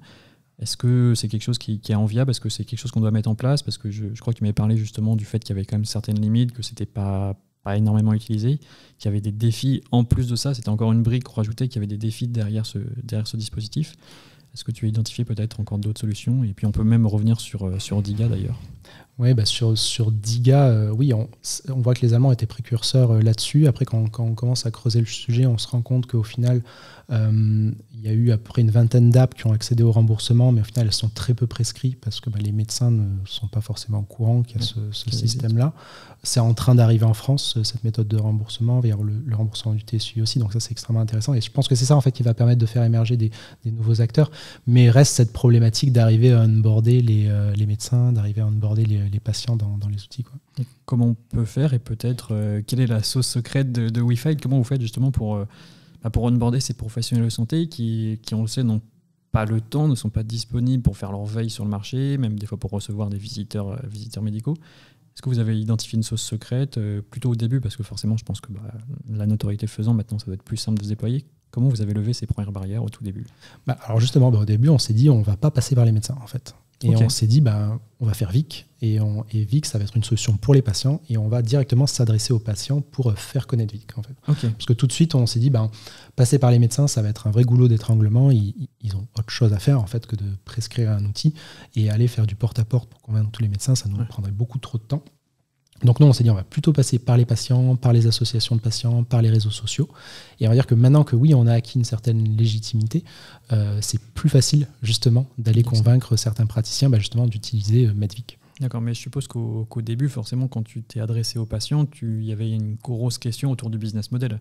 Est-ce que c'est quelque chose qui est enviable ? Est-ce que c'est quelque chose qu'on doit mettre en place ? Parce que je crois que tu m'avais parlé justement du fait qu'il y avait quand même certaines limites, que c'était pas énormément utilisé, qu'il y avait des défis. En plus de ça, c'était encore une brique qu'on rajoutait, qu'il y avait des défis derrière ce dispositif. Est-ce que tu as identifié peut-être encore d'autres solutions ? Et puis on peut même revenir sur DIGA d'ailleurs. Oui, sur DIGA, oui, on voit que les Allemands étaient précurseurs là-dessus. Après, quand on commence à creuser le sujet, on se rend compte qu'au final, il y a eu à peu près une vingtaine d'apps qui ont accédé au remboursement, mais au final, elles sont très peu prescrites parce que les médecins ne sont pas forcément au courant qu'il y a ce système-là. C'est en train d'arriver en France, cette méthode de remboursement, vers le remboursement du TSUI aussi. Donc ça, c'est extrêmement intéressant. Et je pense que c'est ça, en fait, qui va permettre de faire émerger des nouveaux acteurs. Mais reste cette problématique d'arriver à onboarder les médecins, d'arriver à onboarder les patients dans les outils, quoi. Et comment on peut faire, et peut-être quelle est la sauce secrète de WeFight? Comment vous faites justement pour onboarder ces professionnels de santé qui, on le sait, n'ont pas le temps, ne sont pas disponibles pour faire leur veille sur le marché, même des fois pour recevoir des visiteurs médicaux? Est-ce que vous avez identifié une sauce secrète plutôt au début? Parce que forcément, je pense que la notoriété faisant, maintenant, ça va être plus simple de se déployer. Comment vous avez levé ces premières barrières au tout début? Alors justement, au début, on s'est dit on ne va pas passer par les médecins, en fait. Et on s'est dit, on va faire Vic. Et Vic, ça va être une solution pour les patients. Et on va directement s'adresser aux patients pour faire connaître Vic, en fait. Parce que tout de suite, on s'est dit, passer par les médecins, ça va être un vrai goulot d'étranglement. Ils ont autre chose à faire, en fait, que de prescrire un outil. Et aller faire du porte-à-porte pour convaincre tous les médecins, ça nous prendrait beaucoup trop de temps. Donc nous, on s'est dit, on va plutôt passer par les patients, par les associations de patients, par les réseaux sociaux. Et on va dire que maintenant que oui, on a acquis une certaine légitimité, c'est plus facile justement d'aller convaincre certains praticiens justement d'utiliser Medvic. D'accord, mais je suppose qu'au début, forcément, quand tu t'es adressé aux patients, il y avait une grosse question autour du business model.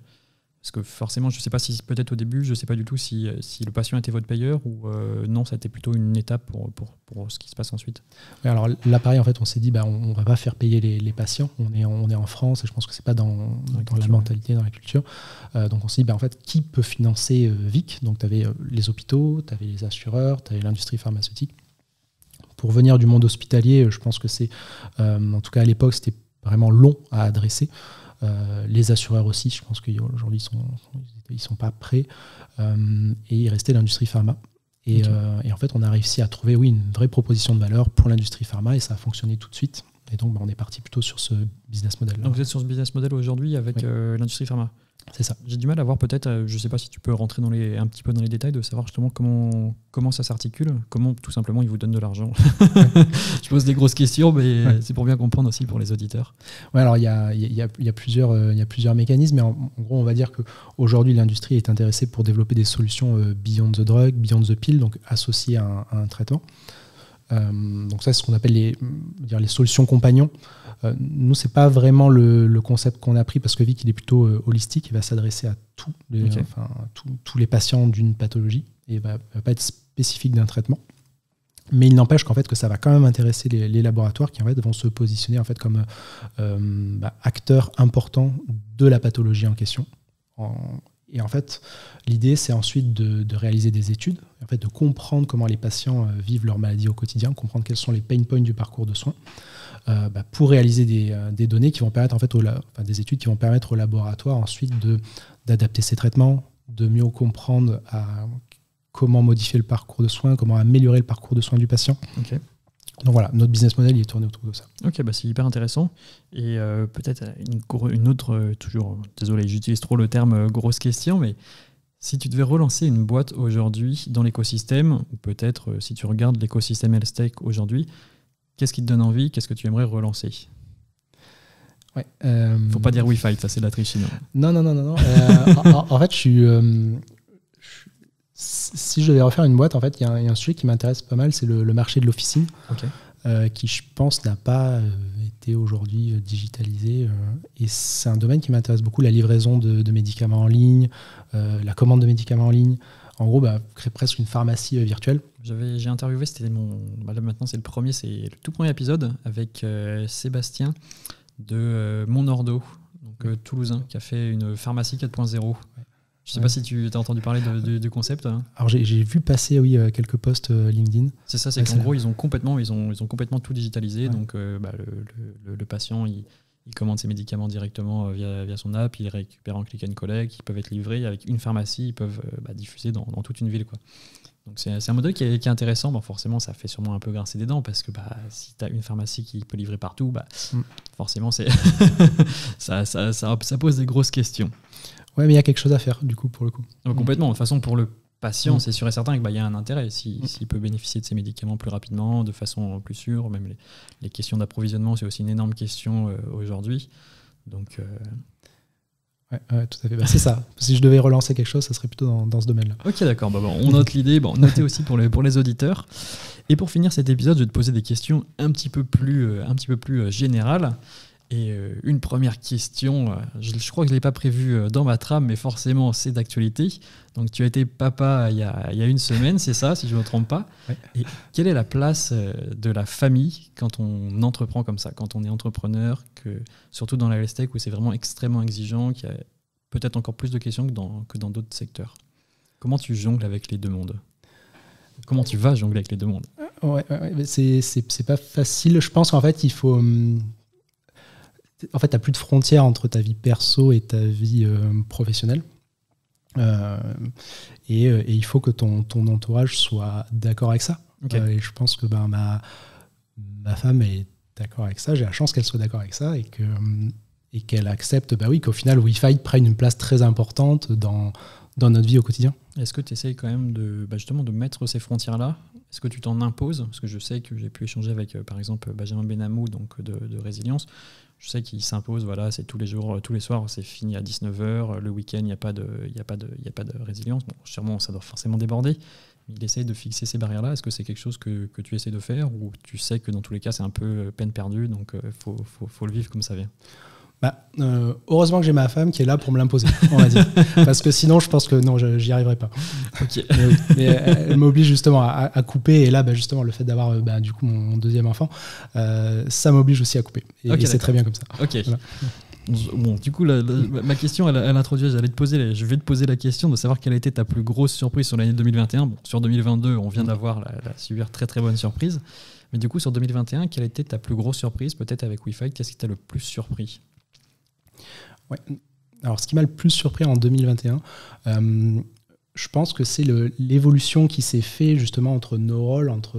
Parce que forcément, je ne sais pas si peut-être au début, je ne sais pas du tout si le patient était votre payeur ou non, ça a été plutôt une étape pour ce qui se passe ensuite. Oui, alors là, pareil, en fait, on s'est dit, on ne va pas faire payer les patients. On est en France et je pense que ce n'est pas dans la mentalité, dans la culture. Donc on s'est dit, en fait, qui peut financer Vic? Donc tu avais les hôpitaux, tu avais les assureurs, tu avais l'industrie pharmaceutique. Pour venir du monde hospitalier, je pense que c'est, en tout cas à l'époque, c'était vraiment long à adresser. Les assureurs aussi, je pense qu'aujourd'hui ils sont pas prêts, et il restait l'industrie pharma. Et en fait, on a réussi à trouver une vraie proposition de valeur pour l'industrie pharma et ça a fonctionné tout de suite. Et donc, on est parti plutôt sur ce business model. Donc, vous êtes sur ce business model aujourd'hui avec l'industrie pharma? C'est ça. J'ai du mal à voir peut-être, je ne sais pas si tu peux rentrer un petit peu dans les détails, de savoir justement comment ça s'articule, comment tout simplement ils vous donnent de l'argent. Je pose des grosses questions, mais c'est pour bien comprendre aussi pour les auditeurs. Ouais, alors il y a plusieurs mécanismes, mais en gros, on va dire qu'aujourd'hui, l'industrie est intéressée pour développer des solutions beyond the drug, beyond the pill, donc associées à un traitement. Donc ça, c'est ce qu'on appelle les solutions compagnons. Nous, c'est pas vraiment le concept qu'on a pris parce que Vic, il est plutôt holistique, il va s'adresser à tous les patients d'une pathologie et va pas être spécifique d'un traitement. Mais il n'empêche qu'en fait que ça va quand même intéresser les laboratoires qui en fait vont se positionner en fait comme acteurs importants de la pathologie en question. Et en fait, l'idée, c'est ensuite de réaliser des études, en fait, de comprendre comment les patients vivent leur maladie au quotidien, comprendre quels sont les pain points du parcours de soins, pour réaliser des données qui vont permettre, en fait, des études qui vont permettre au laboratoire ensuite d'adapter ses traitements, de mieux comprendre comment modifier le parcours de soins, comment améliorer le parcours de soins du patient. Okay. Donc voilà, notre business model il est tourné autour de ça. Ok, c'est hyper intéressant. Et peut-être une autre, toujours, désolé, j'utilise trop le terme grosse question, mais si tu devais relancer une boîte aujourd'hui dans l'écosystème, ou peut-être si tu regardes l'écosystème HealthTech aujourd'hui, qu'est-ce qui te donne envie? Qu'est-ce que tu aimerais relancer? Ouais, faut pas dire WeFight, ça c'est de la triche. Non. En fait, si je devais refaire une boîte, en fait, il y a un sujet qui m'intéresse pas mal, c'est le marché de l'officine, qui, je pense, n'a pas été aujourd'hui digitalisé. Et c'est un domaine qui m'intéresse beaucoup, la livraison de médicaments en ligne, la commande de médicaments en ligne. En gros, créer presque une pharmacie virtuelle. J'ai interviewé, c'était maintenant c'est le tout premier épisode avec Sébastien de Montnordo, donc toulousain, qui a fait une pharmacie 4.0. Je ne sais pas si tu as entendu parler du concept. Hein. Alors j'ai vu passer quelques posts LinkedIn. C'est ça, c'est qu'en gros ils ont complètement tout digitalisé. Ouais. Donc le patient il commande ses médicaments directement via son app, il les récupère en click and collect, ils peuvent être livrés avec une pharmacie, ils peuvent diffuser dans toute une ville, quoi. Donc c'est un modèle qui est intéressant. Bon, forcément ça fait sûrement un peu grincer des dents parce que si tu as une pharmacie qui peut livrer partout, forcément c'est ça pose des grosses questions. Ouais, mais il y a quelque chose à faire, du coup, pour le coup. Donc, complètement. De toute façon, pour le patient, c'est sûr et certain qu'il y a un intérêt. S'il peut bénéficier de ses médicaments plus rapidement, de façon plus sûre, même les questions d'approvisionnement, c'est aussi une énorme question aujourd'hui. Donc, Ouais, tout à fait. C'est ça. Si je devais relancer quelque chose, ça serait plutôt dans ce domaine-là. Ok, d'accord. On note l'idée. Notez aussi pour les auditeurs. Et pour finir cet épisode, je vais te poser des questions un petit peu plus générales. Et une première question, je crois que je ne l'ai pas prévue dans ma trame, mais forcément, c'est d'actualité. Donc, tu as été papa il y a une semaine, c'est ça, si je ne me trompe pas. Ouais. Et quelle est la place de la famille quand on entreprend comme ça, quand on est entrepreneur, surtout dans la health tech où c'est vraiment extrêmement exigeant, qu'il y a peut-être encore plus de questions que dans d'autres secteurs. Comment tu jongles avec les deux mondes ? Comment tu vas jongler avec les deux mondes ? Ouais, c'est pas facile. Je pense qu'en fait, il faut... En fait, tu n'as plus de frontières entre ta vie perso et ta vie professionnelle. Et il faut que ton entourage soit d'accord avec ça. Okay. Et je pense que ma femme est d'accord avec ça. J'ai la chance qu'elle soit d'accord avec ça et qu'elle accepte qu'au final, WeFight prenne une place très importante dans notre vie au quotidien. Est-ce que tu essayes quand même justement de mettre ces frontières-là ? Est-ce que tu t'en imposes ? Parce que je sais que j'ai pu échanger avec, par exemple, Benjamin Benamou donc de Résilience. Je sais qu'il s'impose, voilà, c'est tous les jours, tous les soirs, c'est fini à 19h. Le week-end, il n'y a pas de résilience. Bon, sûrement, ça doit forcément déborder. Mais il essaye de fixer ces barrières-là. Est-ce que c'est quelque chose que tu essaies de faire ou tu sais que dans tous les cas, c'est un peu peine perdue, donc faut le vivre comme ça vient ? Heureusement que j'ai ma femme qui est là pour me l'imposer, on va dire. Parce que sinon, je pense que non, j'y arriverai pas. Okay. Mais elle m'oblige justement à couper. Et là, justement, le fait d'avoir du coup mon deuxième enfant, ça m'oblige aussi à couper. Et c'est très bien comme ça. Ok. Voilà. Bon, du coup, ma question, elle introduit. Je vais te poser la question de savoir quelle a été ta plus grosse surprise sur l'année 2021. Bon, sur 2022, on vient d'avoir la super très très bonne surprise. Mais du coup, sur 2021, quelle a été ta plus grosse surprise, peut-être avec WeFight ? Qu'est-ce qui t'a le plus surpris ? Ouais. Alors, ce qui m'a le plus surpris en 2021, je pense que c'est l'évolution qui s'est fait justement entre nos rôles, entre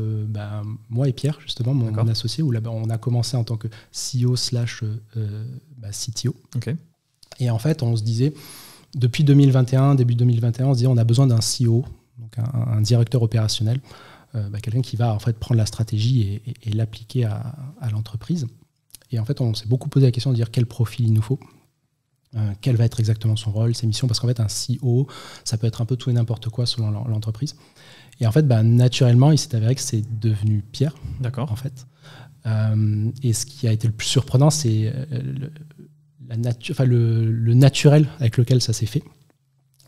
moi et Pierre, justement, mon associé, où là, on a commencé en tant que CEO / CTO. Okay. Et en fait, on se disait, depuis début 2021, on se disait on a besoin d'un CEO, donc un directeur opérationnel, quelqu'un qui va en fait prendre la stratégie et l'appliquer à l'entreprise. Et en fait, on s'est beaucoup posé la question de dire quel profil il nous faut. Quel va être exactement son rôle, ses missions, parce qu'en fait un CEO, ça peut être un peu tout et n'importe quoi selon l'entreprise. Et en fait, naturellement, il s'est avéré que c'est devenu Pierre. D'accord. En fait. Et ce qui a été le plus surprenant, c'est le naturel avec lequel ça s'est fait.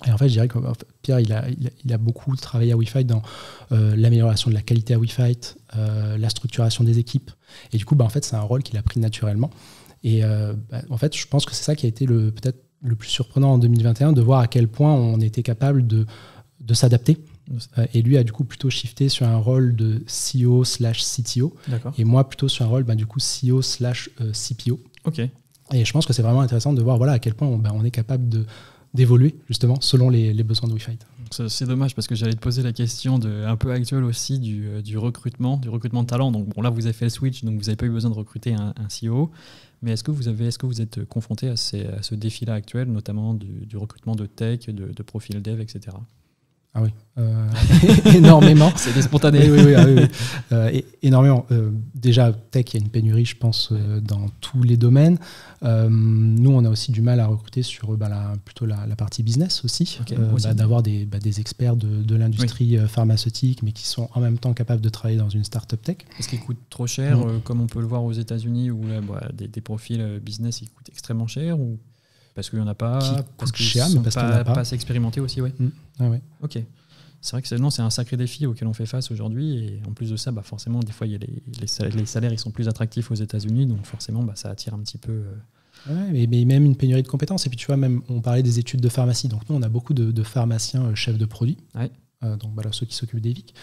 Et en fait, je dirais que Pierre, il a beaucoup travaillé à WeFight dans l'amélioration de la qualité à WeFight, la structuration des équipes. Et du coup, en fait, c'est un rôle qu'il a pris naturellement. Et en fait, je pense que c'est ça qui a été peut-être le plus surprenant en 2021, de voir à quel point on était capable de s'adapter. Et lui a du coup plutôt shifté sur un rôle de CEO / CTO. D'accord. Et moi plutôt sur un rôle du coup CEO / CPO. Ok. Et je pense que c'est vraiment intéressant de voir à quel point on est capable d'évoluer justement selon les besoins de WeFight. C'est dommage parce que j'allais te poser la question un peu actuelle aussi du recrutement de talent. Donc bon, là vous avez fait le switch, donc vous n'avez pas eu besoin de recruter un CEO. Mais est-ce que vous êtes confronté à ce défi-là actuel, notamment du recrutement de tech, de profil dev, etc. Ah oui, énormément. C'est des spontanés. Oui. Énormément. Déjà, tech, il y a une pénurie, je pense, dans tous les domaines. Nous, on a aussi du mal à recruter sur plutôt la partie business aussi. Okay, d'avoir des experts de l'industrie pharmaceutique, mais qui sont en même temps capables de travailler dans une start-up tech. Est-ce qu'ils coûtent trop cher, comme on peut le voir aux États-Unis, où des profils business, ils coûtent extrêmement cher ou... Parce qu'il n'y en a pas, parce qu'ils ne sont pas assez expérimentés aussi, ouais. Ouais. Ok. C'est vrai que c'est un sacré défi auquel on fait face aujourd'hui. Et en plus de ça, forcément, des fois, il y a les salaires ils sont plus attractifs aux États-Unis. Donc forcément, ça attire un petit peu... Ouais, mais même une pénurie de compétences. Et puis tu vois, même on parlait des études de pharmacie. Donc nous, on a beaucoup de pharmaciens chefs de produits. Ouais. Donc ceux qui s'occupent des VIC.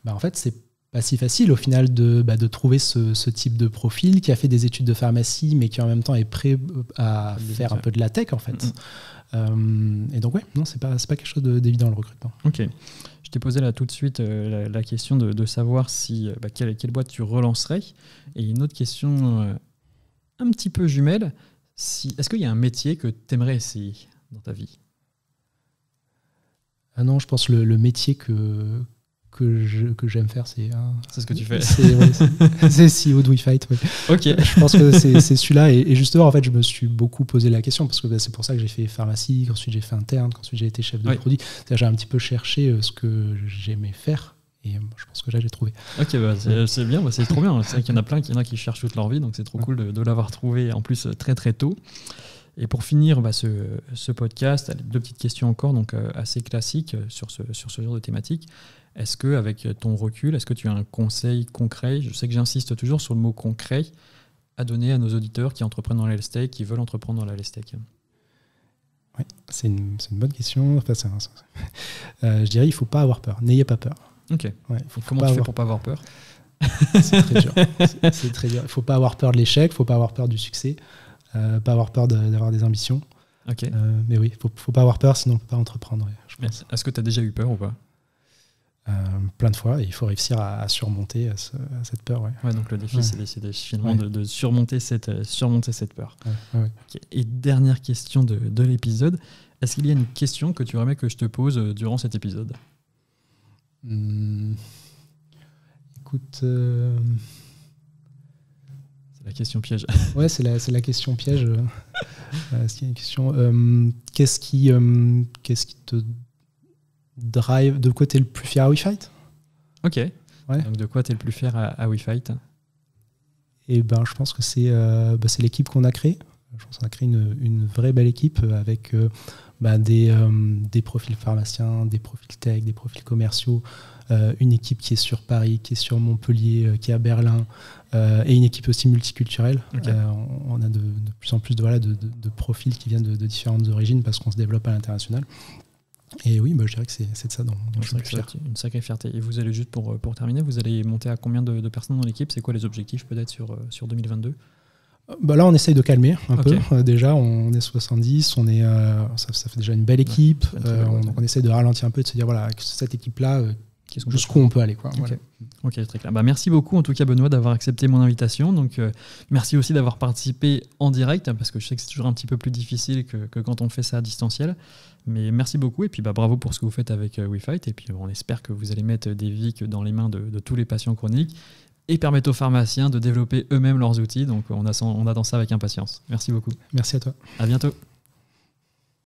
En fait, c'est pas si facile au final de trouver ce type de profil qui a fait des études de pharmacie mais qui en même temps est prêt à faire un peu de la tech en fait. Et donc non, c'est pas quelque chose d'évident le recrutement. Ok. Je t'ai posé là tout de suite la question de savoir si quelle boîte tu relancerais. Et une autre question un petit peu jumelle, est-ce qu'il y a un métier que tu aimerais essayer dans ta vie ? Ah non, je pense le métier que j'aime faire, c'est ce que tu fais. C'est CEO de WeFight. Ouais. Ok. Je pense que c'est celui-là. Et justement, en fait, je me suis beaucoup posé la question parce que c'est pour ça que j'ai fait pharmacie, qu'ensuite j'ai fait interne, qu'ensuite j'ai été chef de produit. C'est-à-dire, j'ai un petit peu cherché ce que j'aimais faire. Et je pense que là, j'ai trouvé. Ok, c'est bien, c'est trop bien. C'est vrai qu'il y en a plein qui cherchent toute leur vie, donc c'est trop cool de l'avoir trouvé en plus très très tôt. Et pour finir ce podcast, 2 petites questions encore, donc assez classiques sur ce genre de thématique. Est-ce qu'avec ton recul, est-ce que tu as un conseil concret, je sais que j'insiste toujours sur le mot concret, à donner à nos auditeurs qui entreprennent dans la health tech, qui veulent entreprendre dans la health tech? Oui, c'est une bonne question. Enfin, je dirais, il ne faut pas avoir peur. N'ayez pas peur. Ok. Ouais, comment tu fais pour ne pas avoir peur? C'est très dur. C'est très dur. Il ne faut pas avoir peur de l'échec, il ne faut pas avoir peur du succès, pas avoir peur d'avoir des ambitions. Okay. Mais oui, il ne faut pas avoir peur, sinon on ne peut pas entreprendre. Ouais, est-ce que tu as déjà eu peur ou pas? Plein de fois, et il faut réussir à surmonter cette peur. Ouais. Donc le défi, c'est finalement de surmonter cette peur. Ouais. Okay. Et dernière question de l'épisode, est-ce qu'il y a une question que tu aurais aimé que je te pose durant cet épisode? Écoute... C'est la question piège. Ouais, c'est la question piège. Est-ce qu'il y a une question qu'est-ce qui te drive? De quoi tu es le plus fier à WeFight? Ok. Ouais. Donc de quoi tu es le plus fier à WeFight? Et je pense que c'est l'équipe qu'on a créée. Je pense qu'on a créé une vraie belle équipe avec des profils pharmaciens, des profils tech, des profils commerciaux, une équipe qui est sur Paris, qui est sur Montpellier, qui est à Berlin, et une équipe aussi multiculturelle. Okay. On a de plus en plus de profils qui viennent de différentes origines parce qu'on se développe à l'international. Et oui, je dirais que c'est de ça dont je suis fier. Une sacrée fierté. Et vous allez juste pour terminer, vous allez monter à combien de personnes dans l'équipe? C'est quoi les objectifs peut-être sur 2022? Là, on essaye de calmer un peu. Déjà, on est 70, ça fait déjà une belle équipe. Donc on essaye de ralentir un peu et de se dire, voilà, avec cette équipe-là, jusqu'où on peut aller. Quoi. Okay. Ok, très clair. Merci beaucoup en tout cas Benoît d'avoir accepté mon invitation. Donc, merci aussi d'avoir participé en direct, parce que je sais que c'est toujours un petit peu plus difficile que quand on fait ça à distanciel. Mais merci beaucoup et puis bravo pour ce que vous faites avec WeFight. Et puis on espère que vous allez mettre des VIC dans les mains de tous les patients chroniques et permettre aux pharmaciens de développer eux-mêmes leurs outils. Donc on attend ça avec impatience. Merci beaucoup. Merci à toi. À bientôt.